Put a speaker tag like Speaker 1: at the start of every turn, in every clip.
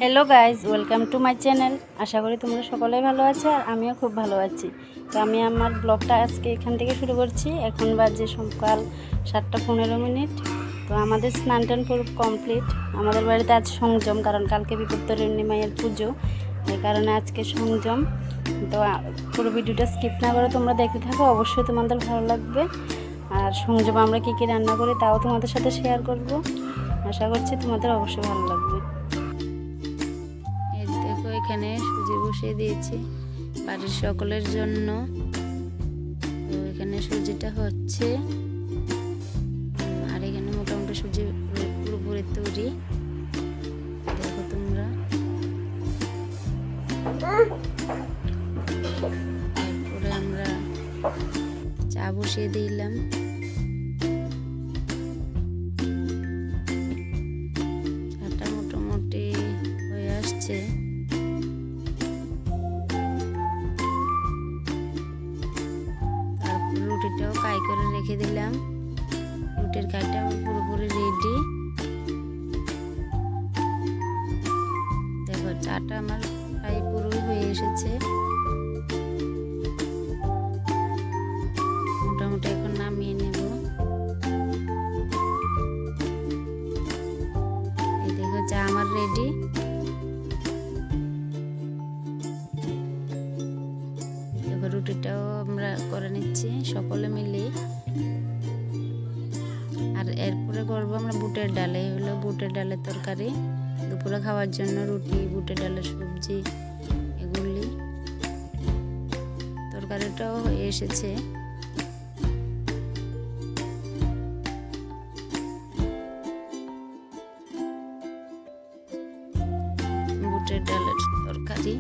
Speaker 1: Hello guys, welcome to my channel. আশা করি তোমরা সকলেই ভালো আছো আর আমিও খুব ভালো আছি। তো আমি আমার ব্লগটা আজকে এখান থেকে শুরু করছি। এখন বাজে সকাল 7:15। তো আমাদের স্নান টান পুরো কমপ্লিট। আমাদের বাড়িতে আজ সংযম, কারণ কালকে বিপত্তারিণী মায়ের পুজো, এই কারণে আজকে সংযম। তো পুরো ভিডিওটা স্কিপ না করে তোমরা দেখতে থাকো, অবশ্যই তোমাদের ভালো লাগবে। আর সংযম আমরা কী কী রান্না করি তাও তোমাদের সাথে শেয়ার করব। আশা করছি তোমাদের অবশ্যই ভালো লাগবে।
Speaker 2: দেখো, এখানে সুজি বসিয়ে দিয়েছি বাড়ির সকলের জন্য। তো এখানে সুজিটা হচ্ছে, আর এখানে মোটামুটি সুজি পুরোপুরি তৈরি। দেখো তোমরা, তারপরে আমরা চা বসিয়ে দিলাম। চাটা মোটামুটি হয়ে আসছে। রুটিটাও কাই করে রেখে দিলাম। রুটির কাইটা পুরোপুরি রেডি। দেখো, চাটা আমার প্রায় পুরোই হয়ে এসেছে। মোটামুটি এখন নামিয়ে নেব। এই দেখো, চা আমার রেডি। দেখো, রুটিটাও আমরা করে নিচ্ছি সকলে মিলে। আর এরপরে করবো আমরা বুটের ডাল। এই হলো বুটের ডালের তরকারি, দুপুরে খাওয়ার জন্য রুটি, বুটের ডালের সবজি, এগুলি। তরকারিটাও হয়ে এসেছে। বুটের ডালের তরকারি।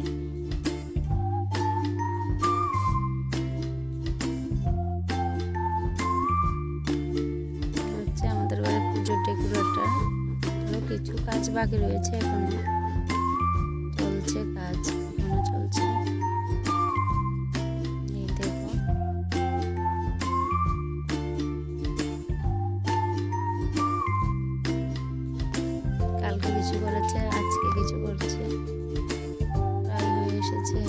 Speaker 2: আমাদের বাড়ির পুজোর ডেকোরেটর। কিছু কাজ বাকি রয়েছে, এখনো চলছে কাজ, এখনো চলছে। এই দেখো, কালকে কিছু করেছে, আজকে কিছু করছে, প্রায় হয়ে এসেছে।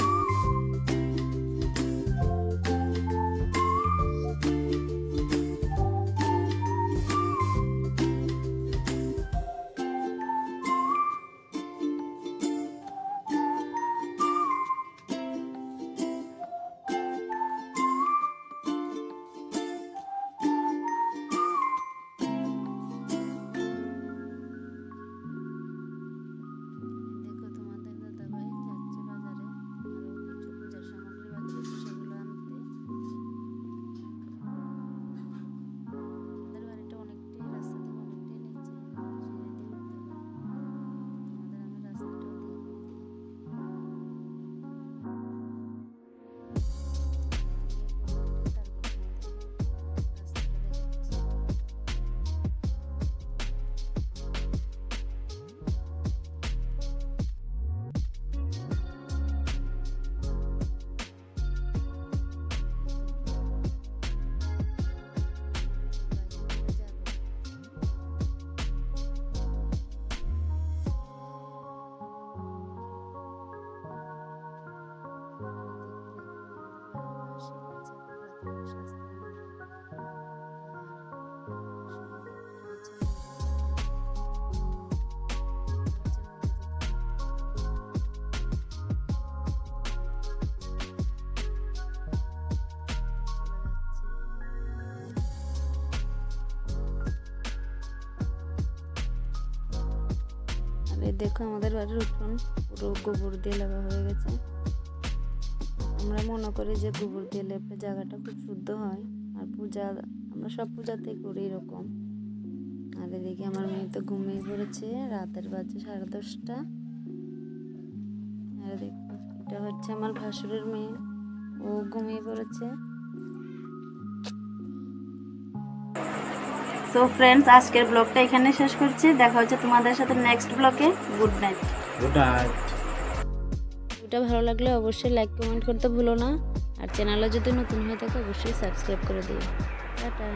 Speaker 2: দেখো, আমাদের বাড়ির উঠোন পুরো গোবর দিয়ে লেপা হয়ে গেছে। আমরা মনে করি যে গোবর দিয়ে লেপলে জায়গাটা খুব শুদ্ধ হয়, আর পূজা আমরা সব পূজাতেই করি এরকম। আর এদিকে আমার মেয়ে তো ঘুমিয়ে পড়েছে, রাতের বাজে 10:30। আর দেখো, এটা হচ্ছে আমার ভাসুরের মেয়ে, ও ঘুমিয়ে পড়েছে।
Speaker 1: সো ফ্রেন্ডস, আজকের ব্লগটা এখানে শেষ করছি। দেখা হচ্ছে তোমাদের সাথে নেক্সট ব্লগে। Good night.
Speaker 2: Good night. ভিডিওটা ভালো লাগলে অবশ্যই লাইক কমেন্ট করতে ভুলো না। আর চ্যানেলে যদি নতুন হয়ে থাকে অবশ্যই সাবস্ক্রাইব করে দিও। টাটা।